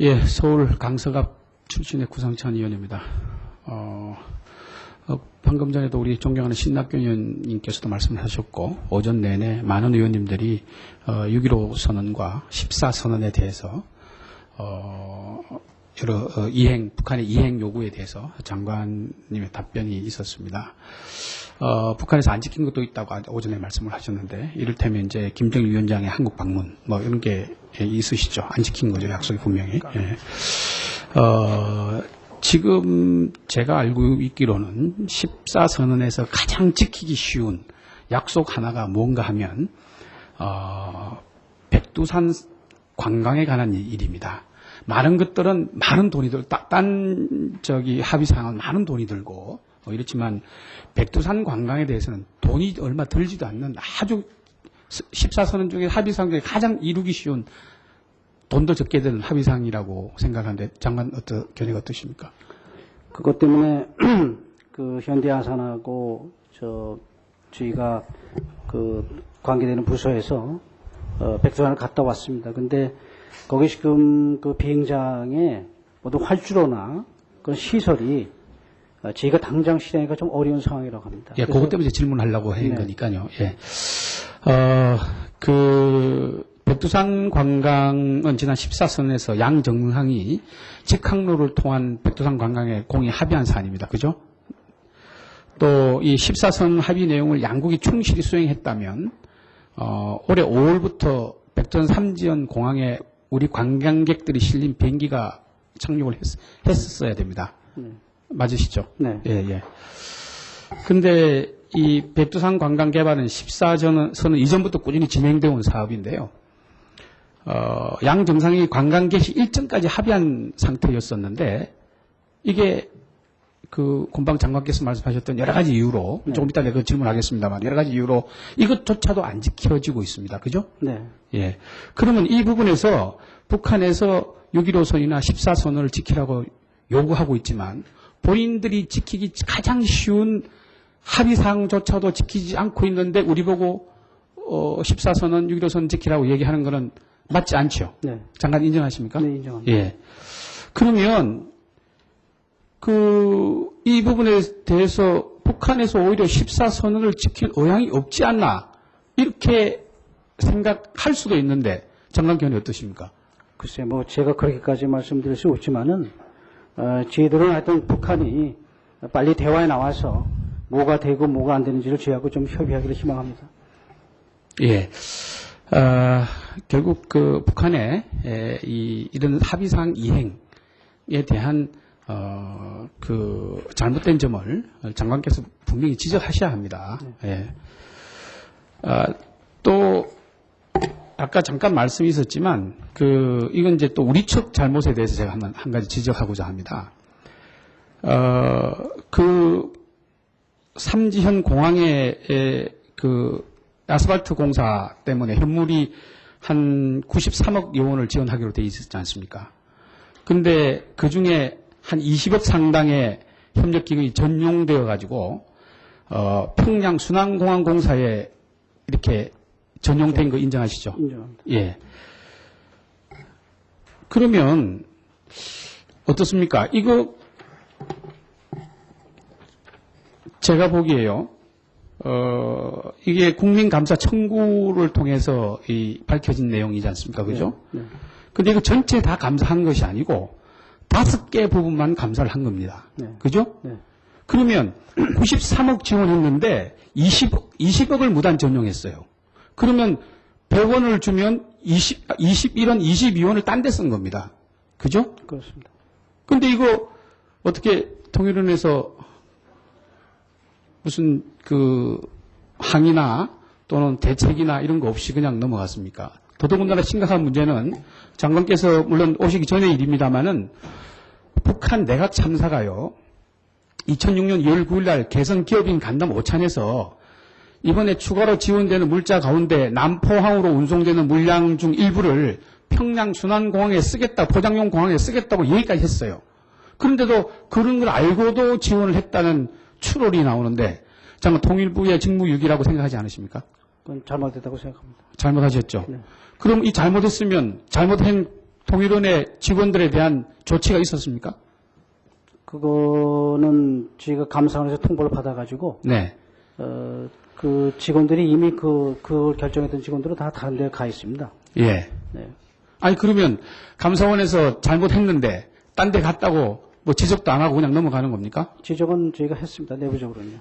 예, 서울 강서갑 출신의 구상찬 의원입니다. 방금 전에도 우리 존경하는 신낙균 의원님께서도 말씀하셨고, 오전 내내 많은 의원님들이 6.15 선언과 14선언에 대해서 여러 북한의 이행 요구에 대해서 장관님의 답변이 있었습니다. 북한에서 안 지킨 것도 있다고 오전에 말씀을 하셨는데, 이를테면 이제 김정일 위원장의 한국 방문, 뭐 이런 게 있으시죠. 안 지킨 거죠. 약속이 분명히. 예. 지금 제가 알고 있기로는 14선언에서 가장 지키기 쉬운 약속 하나가 뭔가 하면, 백두산 관광에 관한 일입니다. 많은 것들은 많은 돈이 합의사항은 많은 돈이 들고, 이렇지만 백두산 관광에 대해서는 돈이 얼마 들지도 않는 아주 14선언 중에 합의사항 중에 가장 이루기 쉬운 돈도 적게 드는 합의사항이라고 생각하는데 장관 견해가 어떠십니까? 그것 때문에 그 현대아산하고 저희가 그 관계되는 부서에서 백두산을 갔다 왔습니다. 근데 거기 지금 그 비행장에 모두 활주로나 그런 시설이 저희가 당장 실행하기가 좀 어려운 상황이라고 합니다. 예, 그것 때문에 질문하려고 한 네. 거니까요. 예. 백두산 관광은 지난 14선에서 양정항이 직항로를 통한 백두산 관광에 공히 합의한 사안입니다. 그죠? 또 이 14선 합의 내용을 양국이 충실히 수행했다면 올해 5월부터 백두산 3지연 공항에 우리 관광객들이 실린 비행기가 착륙을 했었어야 됩니다. 맞으시죠? 네. 예, 예. 근데 이 백두산 관광 개발은 14선은 이전부터 꾸준히 진행되어 온 사업인데요. 양 정상이 관광 개시 일정까지 합의한 상태였었는데, 이게 그 군방 장관께서 말씀하셨던 여러 가지 이유로, 조금 이따 내가 질문하겠습니다만, 여러 가지 이유로 이것조차도 안 지켜지고 있습니다. 그죠? 네. 예. 그러면 이 부분에서 북한에서 6.15선이나 14선을 지키라고 요구하고 있지만, 본인들이 지키기 가장 쉬운 합의사항조차도 지키지 않고 있는데, 우리 보고 14선은 6.15선 지키라고 얘기하는 거는 맞지 않죠? 네. 잠깐 인정하십니까? 네, 인정합니다. 예. 그러면 이 부분에 대해서 북한에서 오히려 14선언을 지킬 의향이 없지 않나, 이렇게 생각할 수도 있는데 장관 견해 어떠십니까? 글쎄, 뭐 제가 그렇게까지 말씀드릴 수 없지만은 저희들은 하여튼 북한이 빨리 대화에 나와서 뭐가 되고 뭐가 안 되는지를 저희하고 좀 협의하기를 희망합니다. 예. 결국 북한의 이런 합의사항 이행에 대한 잘못된 점을 장관께서 분명히 지적하셔야 합니다. 예. 또 아까 잠깐 말씀이 있었지만 이건 이제 또 우리 측 잘못에 대해서 제가 한 가지 지적하고자 합니다. 삼지현 공항의 아스팔트 공사 때문에 현물이 한 93억 원을 지원하기로 돼 있었지 않습니까? 근데 그 중에 한 20억 상당의 협력기금이 전용되어 가지고 평양 순환공항 공사에 이렇게 전용된 거 인정하시죠? 인정합니다. 예. 그러면 어떻습니까? 이거 제가 보기에요. 이게 국민감사 청구를 통해서 밝혀진 내용이지 않습니까? 그죠? 네. 근데 이거 전체 다 감사한 것이 아니고 5개 부분만 감사를 한 겁니다. 네. 그죠? 네. 그러면 93억 지원했는데 20억을 무단 전용했어요. 그러면 100원을 주면 21원, 22원을 딴 데 쓴 겁니다. 그죠? 그렇습니다. 근데 이거 어떻게 통일원에서 무슨 항의나 또는 대책이나 이런 거 없이 그냥 넘어갔습니까? 더더군다나 심각한 문제는 장관께서 물론 오시기 전의 일입니다만은 북한 내각 참사가요, 2006년 2월 9일 날 개성 기업인 간담 오찬에서 이번에 추가로 지원되는 물자 가운데 남포항으로 운송되는 물량 중 일부를 평양 순환공항에 쓰겠다, 포장용 공항에 쓰겠다고 얘기까지 했어요. 그런데도 그런 걸 알고도 지원을 했다는 추론이 나오는데, 장관 통일부의 직무유기라고 생각하지 않으십니까? 그건 잘못됐다고 생각합니다. 잘못하셨죠? 네. 그럼 이 잘못했으면 잘못한 통일원의 직원들에 대한 조치가 있었습니까? 그거는 저희가 감사원에서 통보를 받아가지고 네. 그 직원들이 이미 그걸 결정했던 직원들은 다 다른 데 가 있습니다. 예. 네. 아니 그러면 감사원에서 잘못했는데 딴 데 갔다고 뭐 지적도 안 하고 그냥 넘어가는 겁니까? 지적은 저희가 했습니다. 내부적으로는요.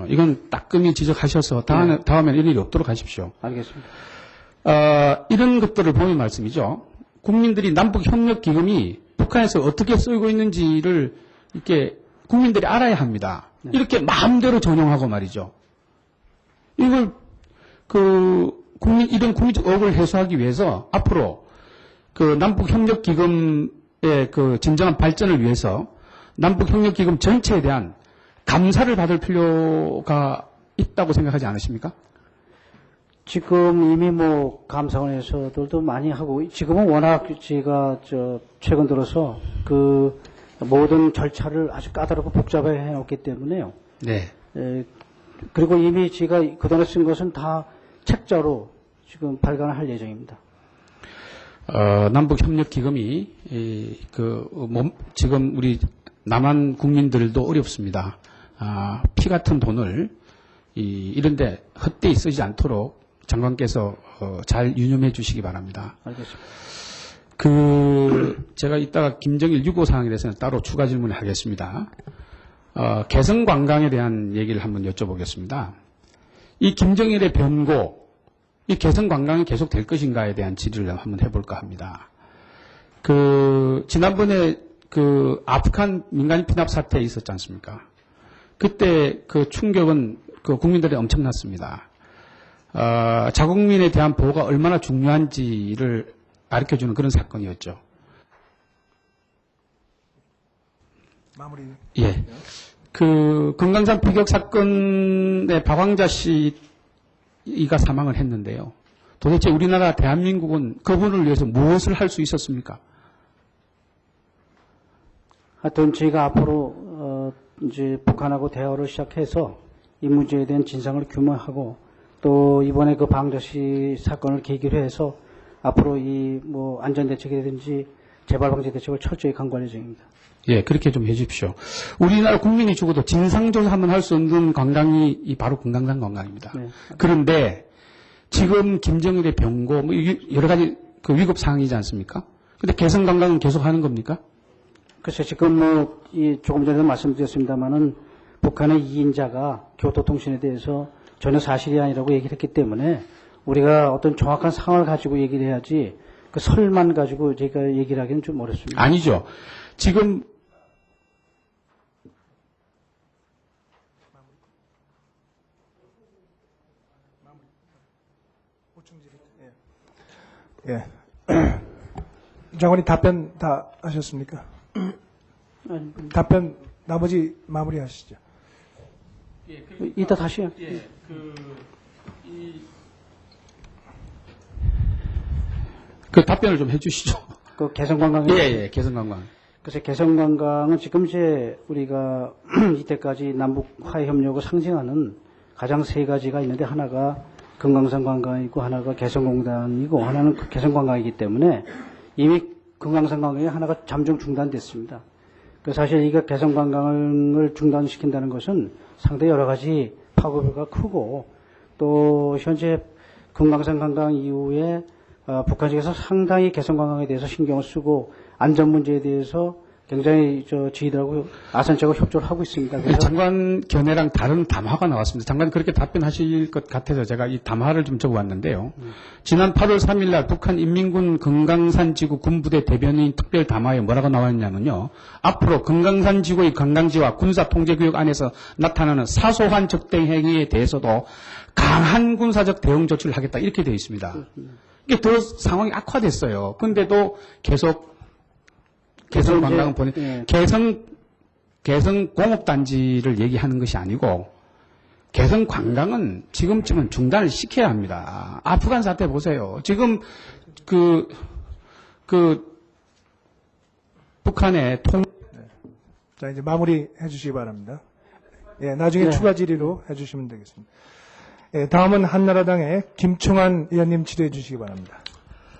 이건 따끔히 지적하셔서 다음에는 이런 일이 없도록 하십시오. 알겠습니다. 이런 것들을 보면 말씀이죠. 국민들이 남북협력기금이 북한에서 어떻게 쓰이고 있는지를 이렇게 국민들이 알아야 합니다. 네. 이렇게 마음대로 전용하고 말이죠. 이걸 이런 국민적 의혹을 해소하기 위해서 앞으로 그 남북협력기금의 그 진정한 발전을 위해서 남북협력기금 전체에 대한 감사를 받을 필요가 있다고 생각하지 않으십니까? 지금 이미 뭐 감사원에서들도 많이 하고 지금은 워낙 제가 최근 들어서 그 모든 절차를 아주 까다롭고 복잡하게 해놓기 때문에요. 네. 그리고 이미 제가 그동안에 쓴 것은 다 책자로 지금 발간을 할 예정입니다. 남북협력기금이 지금 우리 남한 국민들도 어렵습니다. 피 같은 돈을 이런데 헛되이 쓰지 않도록 장관께서 잘 유념해 주시기 바랍니다. 알겠습니다. 제가 이따가 김정일 6.5 사항에 대해서는 따로 추가 질문을 하겠습니다. 개성관광에 대한 얘기를 한번 여쭤보겠습니다. 이 김정일의 변고, 이 개성관광이 계속 될 것인가에 대한 질의를 한번 해볼까 합니다. 지난번에 아프간 민간인 피납 사태 있었지 않습니까? 그때 그 충격은 국민들이 엄청났습니다. 자국민에 대한 보호가 얼마나 중요한지를 가르쳐주는 그런 사건이었죠. 마무리. 예. 금강산 피격 사건의 박왕자 씨가 사망을 했는데요. 도대체 우리나라 대한민국은 그분을 위해서 무엇을 할 수 있었습니까? 하여튼 저희가 앞으로 이제 북한하고 대화를 시작해서 이 문제에 대한 진상을 규명하고 또 이번에 그 박왕자 씨 사건을 계기로 해서 앞으로 이 뭐 안전대책이라든지 재발방지 대책을 철저히 강구할 예정입니다. 예, 그렇게 좀 해주십시오. 우리나라 국민이 죽어도 진상조사 한번 할 수 없는 관광이 바로 금강산 관광입니다. 네. 그런데 지금 김정일의 병고, 뭐 여러 가지 위급 상황이지 않습니까? 근데 개성 관광은 계속 하는 겁니까? 글쎄 지금 조금 전에도 말씀드렸습니다만은 북한의 2인자가 교토통신에 대해서 전혀 사실이 아니라고 얘기를 했기 때문에 우리가 어떤 정확한 상황을 가지고 얘기를 해야지 그 설만 가지고 제가 얘기를 하기는 좀 어렵습니다. 아니죠. 지금 예. 장관님 답변 다 하셨습니까? 답변 나머지 마무리하시죠. 이따 다시요. 예, 답변을 좀 해주시죠. 그 개성관광에 예, 개성관광. 그래서 개성관광은 지금 이제 우리가 이때까지 남북 화해 협력을 상징하는 가장 세 가지가 있는데 하나가 금강산 관광이고 하나가 개성공단이고 하나는 개성관광이기 때문에 이미 금강산 관광이 하나가 잠정 중단됐습니다. 그래서 사실 이게 개성관광을 중단시킨다는 것은 상당히 여러 가지 파급효과가 크고 또 현재 금강산 관광 이후에 북한 측에서 상당히 개성관광에 대해서 신경을 쓰고 안전 문제에 대해서 굉장히 저희들하고 아산적으로 협조를 하고 있습니다. 그래서 장관 견해랑 다른 담화가 나왔습니다. 장관 그렇게 답변하실 것 같아서 제가 이 담화를 좀 적어왔는데요. 지난 8월 3일 날 북한 인민군 금강산지구 군부대 대변인 특별 담화에 뭐라고 나왔냐면요. 앞으로 금강산지구의 관광지와 군사통제구역 안에서 나타나는 사소한 적대 행위에 대해서도 강한 군사적 대응 조치를 하겠다 이렇게 되어 있습니다. 이게 더 상황이 악화됐어요. 근데도 계속 개성 관광은 개성 공업단지를 얘기하는 것이 아니고 개성 관광은 지금쯤은 중단을 시켜야 합니다. 아프간 사태 보세요. 지금 북한의 자, 이제 마무리 해주시기 바랍니다. 예, 나중에 추가 질의로 해주시면 되겠습니다. 예, 다음은 한나라당의 김총환 의원님 질의해 주시기 바랍니다.